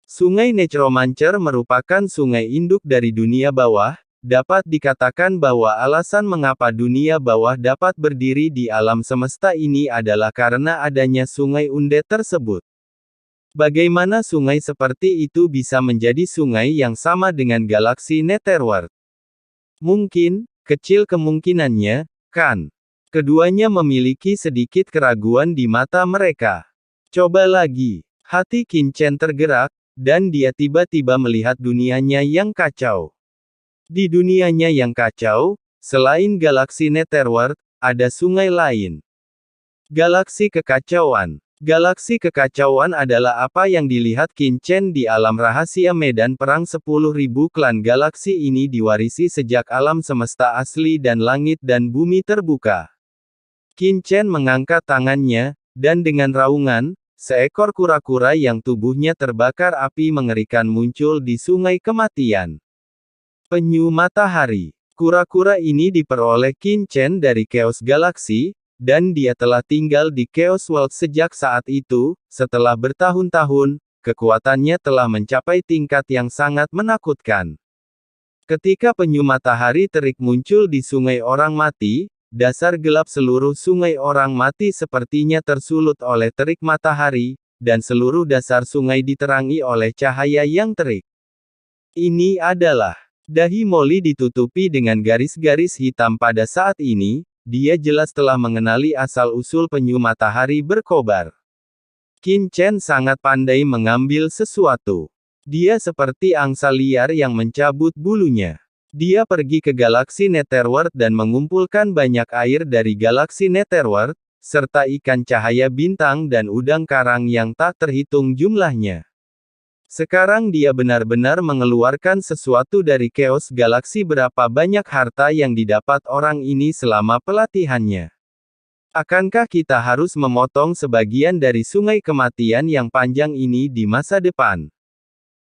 Sungai Necromancer merupakan sungai induk dari dunia bawah. Dapat dikatakan bahwa alasan mengapa dunia bawah dapat berdiri di alam semesta ini adalah karena adanya sungai undead tersebut. Bagaimana sungai seperti itu bisa menjadi sungai yang sama dengan galaksi Netherworld? Mungkin, kecil kemungkinannya, kan? Keduanya memiliki sedikit keraguan di mata mereka. Coba lagi. Hati Qin Chen tergerak, dan dia tiba-tiba melihat dunianya yang kacau. Di dunianya yang kacau, selain galaksi Netherworld, ada sungai lain. Galaksi kekacauan. Galaksi kekacauan adalah apa yang dilihat Qin Chen di alam rahasia medan perang 10.000 klan galaksi ini diwarisi sejak alam semesta asli dan langit dan bumi terbuka. Qin Chen mengangkat tangannya, dan dengan raungan, seekor kura-kura yang tubuhnya terbakar api mengerikan muncul di sungai kematian. Penyu matahari. Kura-kura ini diperoleh Qin Chen dari Chaos Galaxy, dan dia telah tinggal di Chaos World sejak saat itu. Setelah bertahun-tahun, kekuatannya telah mencapai tingkat yang sangat menakutkan. Ketika penyu matahari terik muncul di sungai orang mati, dasar gelap seluruh sungai orang mati sepertinya tersulut oleh terik matahari, dan seluruh dasar sungai diterangi oleh cahaya yang terik. Ini adalah dahi Molly ditutupi dengan garis-garis hitam pada saat ini. Dia jelas telah mengenali asal-usul penyu matahari berkobar. Qin Chen sangat pandai mengambil sesuatu. Dia seperti angsa liar yang mencabut bulunya. Dia pergi ke galaksi Netherworld dan mengumpulkan banyak air dari galaksi Netherworld, serta ikan cahaya bintang dan udang karang yang tak terhitung jumlahnya. Sekarang dia benar-benar mengeluarkan sesuatu dari Chaos Galaxy. Berapa banyak harta yang didapat orang ini selama pelatihannya? Akankah kita harus memotong sebagian dari sungai kematian yang panjang ini di masa depan?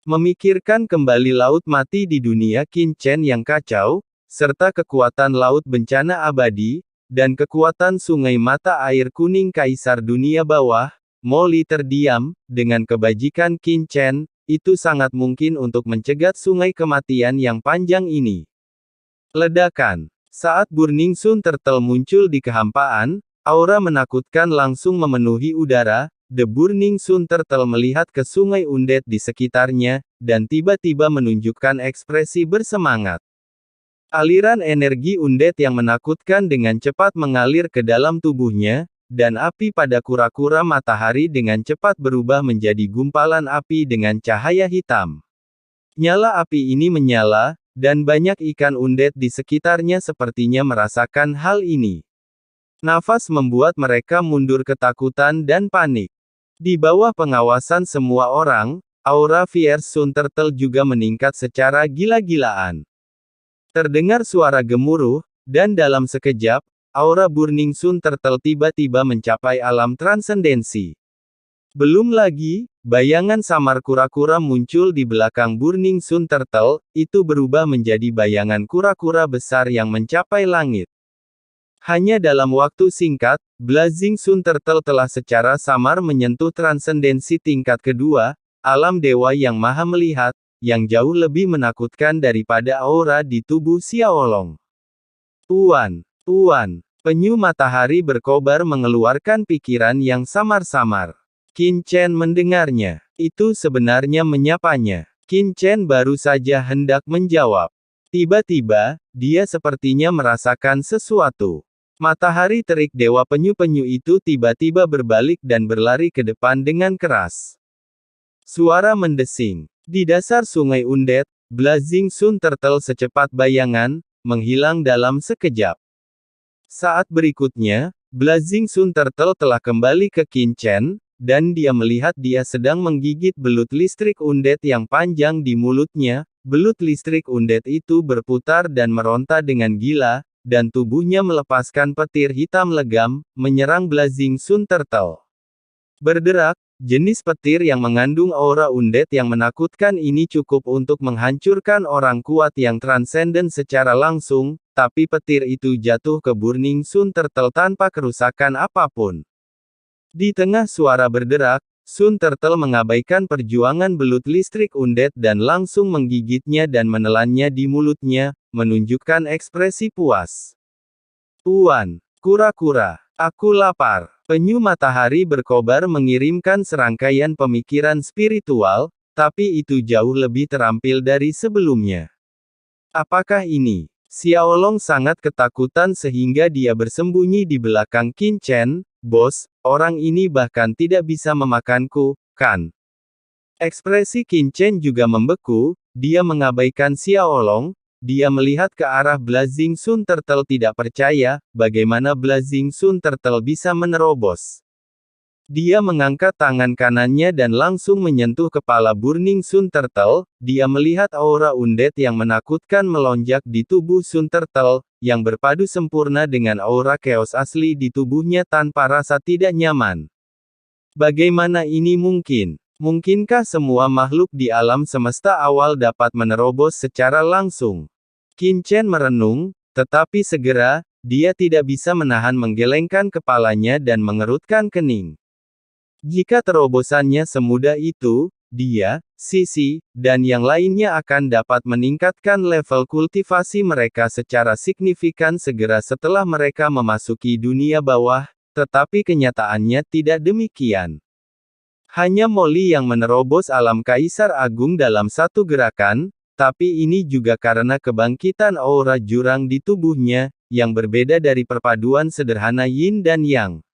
Memikirkan kembali laut mati di dunia Qin Chen yang kacau, serta kekuatan laut bencana abadi, dan kekuatan sungai mata air kuning kaisar dunia bawah, Molly terdiam. Dengan kebajikan Qin Chen, itu sangat mungkin untuk mencegat sungai kematian yang panjang ini. Ledakan. Saat Burning Sun Turtle muncul di kehampaan, aura menakutkan langsung memenuhi udara. The Burning Sun Turtle melihat ke sungai undead di sekitarnya, dan tiba-tiba menunjukkan ekspresi bersemangat. Aliran energi undead yang menakutkan dengan cepat mengalir ke dalam tubuhnya, dan api pada kura-kura matahari dengan cepat berubah menjadi gumpalan api dengan cahaya hitam. Nyala api ini menyala, dan banyak ikan undead di sekitarnya sepertinya merasakan hal ini. Nafas membuat mereka mundur ketakutan dan panik. Di bawah pengawasan semua orang, aura Fierce Sun Turtle juga meningkat secara gila-gilaan. Terdengar suara gemuruh, dan dalam sekejap, aura Burning Sun Turtle tiba-tiba mencapai alam transendensi. Belum lagi, bayangan samar kura-kura muncul di belakang Burning Sun Turtle, itu berubah menjadi bayangan kura-kura besar yang mencapai langit. Hanya dalam waktu singkat, Blazing Sun Turtle telah secara samar menyentuh transendensi tingkat kedua, alam dewa yang maha melihat, yang jauh lebih menakutkan daripada aura di tubuh Xiaolong. Tuan, penyu matahari berkobar mengeluarkan pikiran yang samar-samar. Qin Chen mendengarnya. Itu sebenarnya menyapanya. Qin Chen baru saja hendak menjawab. Tiba-tiba, dia sepertinya merasakan sesuatu. Matahari terik dewa penyu-penyu itu tiba-tiba berbalik dan berlari ke depan dengan keras. Suara mendesing. Di dasar sungai undead, Blazing Sun Turtle secepat bayangan, menghilang dalam sekejap. Saat berikutnya, Blazing Sun Turtle telah kembali ke Qin Chen, dan dia melihat dia sedang menggigit belut listrik undead yang panjang di mulutnya. Belut listrik undead itu berputar dan meronta dengan gila, dan tubuhnya melepaskan petir hitam legam, menyerang Blazing Sun Turtle. Berderak, jenis petir yang mengandung aura undead yang menakutkan ini cukup untuk menghancurkan orang kuat yang transenden secara langsung, tapi petir itu jatuh ke Burning Sun Turtle tanpa kerusakan apapun. Di tengah suara berderak, Sun Turtle mengabaikan perjuangan belut listrik undead dan langsung menggigitnya dan menelannya di mulutnya, menunjukkan ekspresi puas. Tuan, kura-kura, aku lapar. Penyu matahari berkobar mengirimkan serangkaian pemikiran spiritual, tapi itu jauh lebih terampil dari sebelumnya. Apakah ini? Xiaolong sangat ketakutan sehingga dia bersembunyi di belakang Qin Chen. Bos, orang ini bahkan tidak bisa memakanku, kan? Ekspresi Qin Chen juga membeku, dia mengabaikan Xiaolong, dia melihat ke arah Blazing Sun Turtle tidak percaya, bagaimana Blazing Sun Turtle bisa menerobos. Dia mengangkat tangan kanannya dan langsung menyentuh kepala Burning Sun Turtle, dia melihat aura undead yang menakutkan melonjak di tubuh Sun Turtle, yang berpadu sempurna dengan aura chaos asli di tubuhnya tanpa rasa tidak nyaman. Bagaimana ini mungkin? Mungkinkah semua makhluk di alam semesta awal dapat menerobos secara langsung? Qin Chen merenung, tetapi segera, dia tidak bisa menahan menggelengkan kepalanya dan mengerutkan kening. Jika terobosannya semudah itu, dia, Sisi, dan yang lainnya akan dapat meningkatkan level kultivasi mereka secara signifikan segera setelah mereka memasuki dunia bawah, tetapi kenyataannya tidak demikian. Hanya Molly yang menerobos alam Kaisar Agung dalam satu gerakan, tapi ini juga karena kebangkitan aura jurang di tubuhnya, yang berbeda dari perpaduan sederhana Yin dan Yang.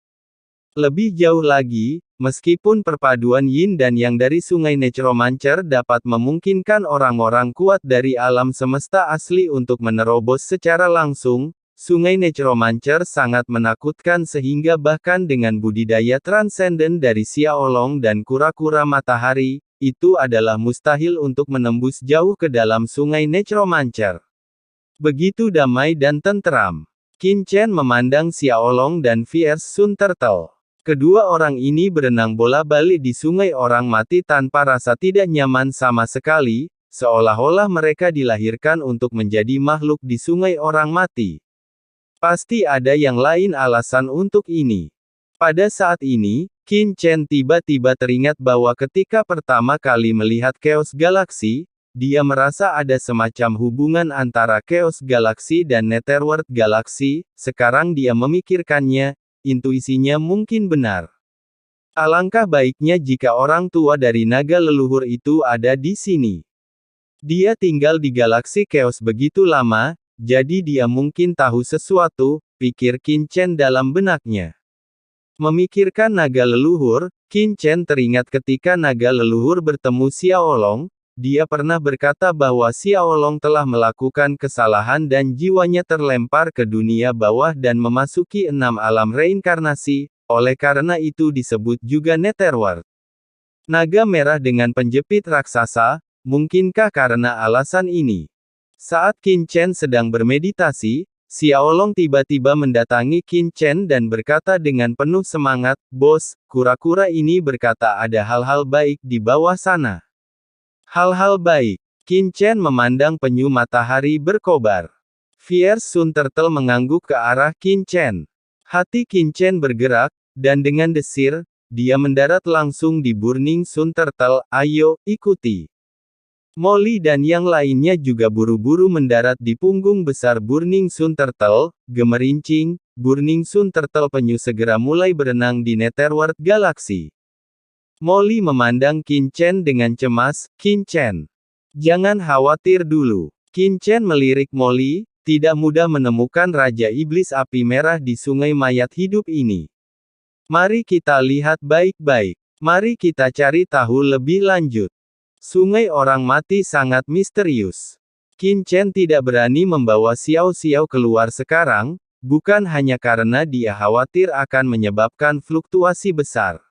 Lebih jauh lagi, meskipun perpaduan Yin dan Yang dari Sungai Necromancer dapat memungkinkan orang-orang kuat dari alam semesta asli untuk menerobos secara langsung, Sungai Necromancer sangat menakutkan sehingga bahkan dengan budidaya transenden dari Xiaolong dan kura-kura matahari, itu adalah mustahil untuk menembus jauh ke dalam Sungai Necromancer. Begitu damai dan tenteram. Qin Chen memandang Xiaolong dan Fierce Sun Turtle. Kedua orang ini berenang bola-balik di sungai orang mati tanpa rasa tidak nyaman sama sekali, seolah-olah mereka dilahirkan untuk menjadi makhluk di sungai orang mati. Pasti ada yang lain alasan untuk ini. Pada saat ini, Qin Chen tiba-tiba teringat bahwa ketika pertama kali melihat Chaos Galaxy, dia merasa ada semacam hubungan antara Chaos Galaxy dan Netherworld Galaxy, sekarang dia memikirkannya, intuisinya mungkin benar. Alangkah baiknya jika orang tua dari naga leluhur itu ada di sini. Dia tinggal di galaksi Chaos begitu lama, jadi dia mungkin tahu sesuatu, pikir Qin Chen dalam benaknya. Memikirkan naga leluhur, Qin Chen teringat ketika naga leluhur bertemu Xiaolong, dia pernah berkata bahwa Xiaolong telah melakukan kesalahan dan jiwanya terlempar ke dunia bawah dan memasuki 6 alam reinkarnasi, oleh karena itu disebut juga Netherworld. Naga merah dengan penjepit raksasa, mungkinkah karena alasan ini? Saat Qin Chen sedang bermeditasi, Xiaolong tiba-tiba mendatangi Qin Chen dan berkata dengan penuh semangat, "Bos, kura-kura ini berkata ada hal-hal baik di bawah sana." Hal-hal baik. Qin Chen memandang penyu matahari berkobar. Fierce Sun Turtle mengangguk ke arah Qin Chen. Hati Qin Chen bergerak, dan dengan desir, dia mendarat langsung di Burning Sun Turtle. Ayo, ikuti. Molly dan yang lainnya juga buru-buru mendarat di punggung besar Burning Sun Turtle. Gemerincing, Burning Sun Turtle penyu segera mulai berenang di Netherworld Galaxy. Molly memandang Qin Chen dengan cemas. "Qin Chen, jangan khawatir dulu." Qin Chen melirik Molly, "Tidak mudah menemukan Raja Iblis Api Merah di Sungai Mayat Hidup ini. Mari kita lihat baik-baik. Mari kita cari tahu lebih lanjut. Sungai Orang Mati sangat misterius." Qin Chen tidak berani membawa Xiao Xiao keluar sekarang, bukan hanya karena dia khawatir akan menyebabkan fluktuasi besar.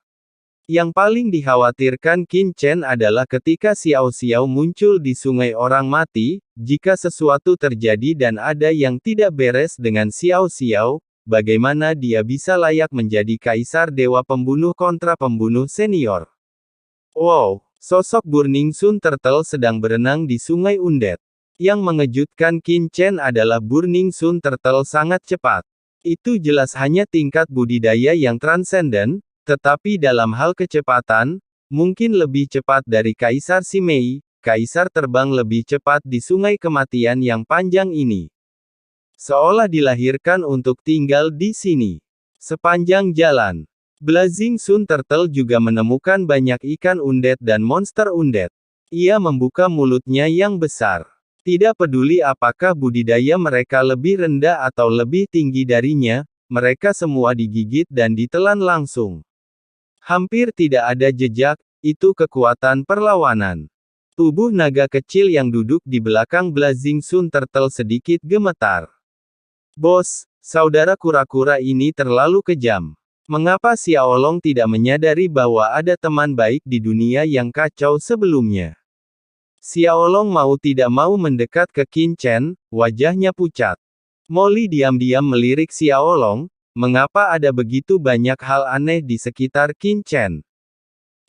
Yang paling dikhawatirkan Qin Chen adalah ketika Xiao Xiao muncul di Sungai Orang Mati, jika sesuatu terjadi dan ada yang tidak beres dengan Xiao Xiao, bagaimana dia bisa layak menjadi Kaisar Dewa Pembunuh kontra pembunuh senior. Wow, sosok Burning Sun Turtle sedang berenang di Sungai Undead. Yang mengejutkan Qin Chen adalah Burning Sun Turtle sangat cepat. Itu jelas hanya tingkat budidaya yang transenden, Tetapi dalam hal kecepatan, mungkin lebih cepat dari Kaisar Simei, Kaisar terbang lebih cepat di sungai kematian yang panjang ini. Seolah dilahirkan untuk tinggal di sini. Sepanjang jalan, Blazing Sun Turtle juga menemukan banyak ikan undet dan monster undet. Ia membuka mulutnya yang besar. Tidak peduli apakah budidaya mereka lebih rendah atau lebih tinggi darinya, mereka semua digigit dan ditelan langsung. Hampir tidak ada jejak, itu kekuatan perlawanan. Tubuh naga kecil yang duduk di belakang Blazing Sun Turtle sedikit gemetar. Bos, saudara kura-kura ini terlalu kejam. Mengapa Xiaolong tidak menyadari bahwa ada teman baik di dunia yang kacau sebelumnya? Xiaolong mau tidak mau mendekat ke Qin Chen, wajahnya pucat. Molly diam-diam melirik Xiaolong, mengapa ada begitu banyak hal aneh di sekitar Qin Chen?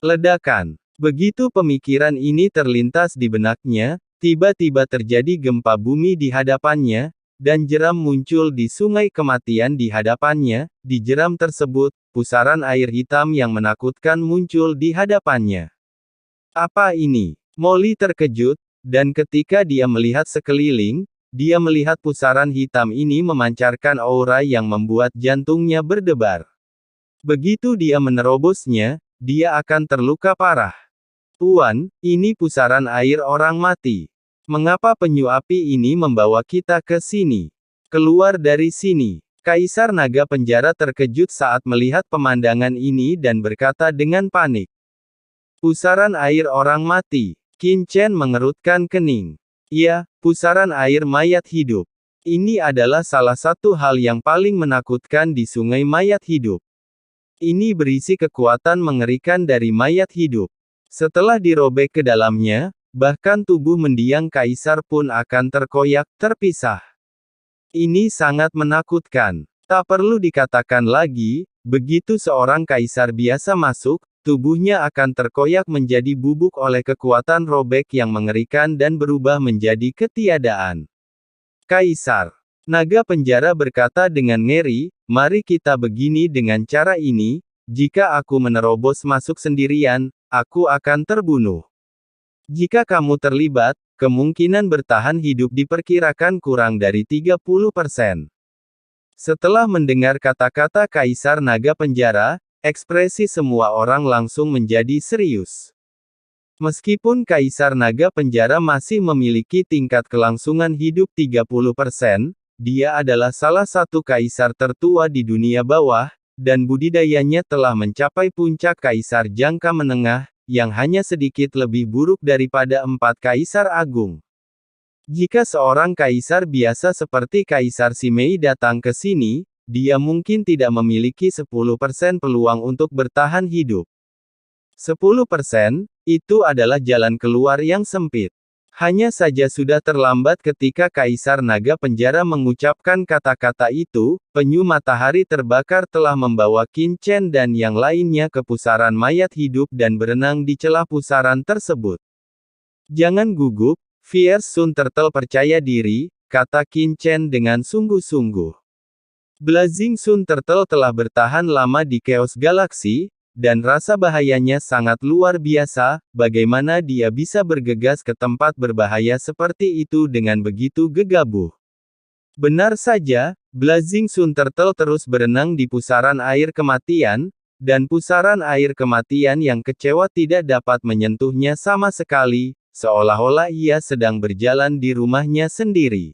Ledakan. Begitu pemikiran ini terlintas di benaknya, tiba-tiba terjadi gempa bumi di hadapannya, dan jeram muncul di sungai kematian di hadapannya. Di jeram tersebut, pusaran air hitam yang menakutkan muncul di hadapannya. Apa ini? Molly terkejut, dan ketika dia melihat sekeliling, dia melihat pusaran hitam ini memancarkan aura yang membuat jantungnya berdebar. Begitu dia menerobosnya, dia akan terluka parah. Tuan, ini pusaran air orang mati. Mengapa penyu api ini membawa kita ke sini? Keluar dari sini. Kaisar Naga Penjara terkejut saat melihat pemandangan ini dan berkata dengan panik. Pusaran air orang mati. Qin Chen mengerutkan kening. Ya, pusaran air mayat hidup. Ini adalah salah satu hal yang paling menakutkan di sungai mayat hidup. Ini berisi kekuatan mengerikan dari mayat hidup. Setelah dirobek ke dalamnya, bahkan tubuh mendiang kaisar pun akan terkoyak, terpisah. Ini sangat menakutkan. Tak perlu dikatakan lagi, begitu seorang kaisar biasa masuk, tubuhnya akan terkoyak menjadi bubuk oleh kekuatan robek yang mengerikan dan berubah menjadi ketiadaan. Kaisar Naga Penjara berkata dengan ngeri, mari kita begini dengan cara ini, jika aku menerobos masuk sendirian, aku akan terbunuh. Jika kamu terlibat, kemungkinan bertahan hidup diperkirakan kurang dari 30%. Setelah mendengar kata-kata Kaisar Naga Penjara, ekspresi semua orang langsung menjadi serius. Meskipun Kaisar Naga Penjara masih memiliki tingkat kelangsungan hidup 30%, dia adalah salah satu kaisar tertua di dunia bawah, dan budidayanya telah mencapai puncak kaisar jangka menengah, yang hanya sedikit lebih buruk daripada 4 kaisar agung. Jika seorang kaisar biasa seperti Kaisar Simei datang ke sini, dia mungkin tidak memiliki 10% peluang untuk bertahan hidup. 10%, itu adalah jalan keluar yang sempit. Hanya saja sudah terlambat ketika Kaisar Naga Penjara mengucapkan kata-kata itu, penyu matahari terbakar telah membawa Qin Chen dan yang lainnya ke pusaran mayat hidup dan berenang di celah pusaran tersebut. Jangan gugup, Fierce Sun Turtle percaya diri, kata Qin Chen dengan sungguh-sungguh. Blazing Sun Turtle telah bertahan lama di Chaos Galaxy, dan rasa bahayanya sangat luar biasa, bagaimana dia bisa bergegas ke tempat berbahaya seperti itu dengan begitu gegabah. Benar saja, Blazing Sun Turtle terus berenang di pusaran air kematian, dan pusaran air kematian yang kecewa tidak dapat menyentuhnya sama sekali, seolah-olah ia sedang berjalan di rumahnya sendiri.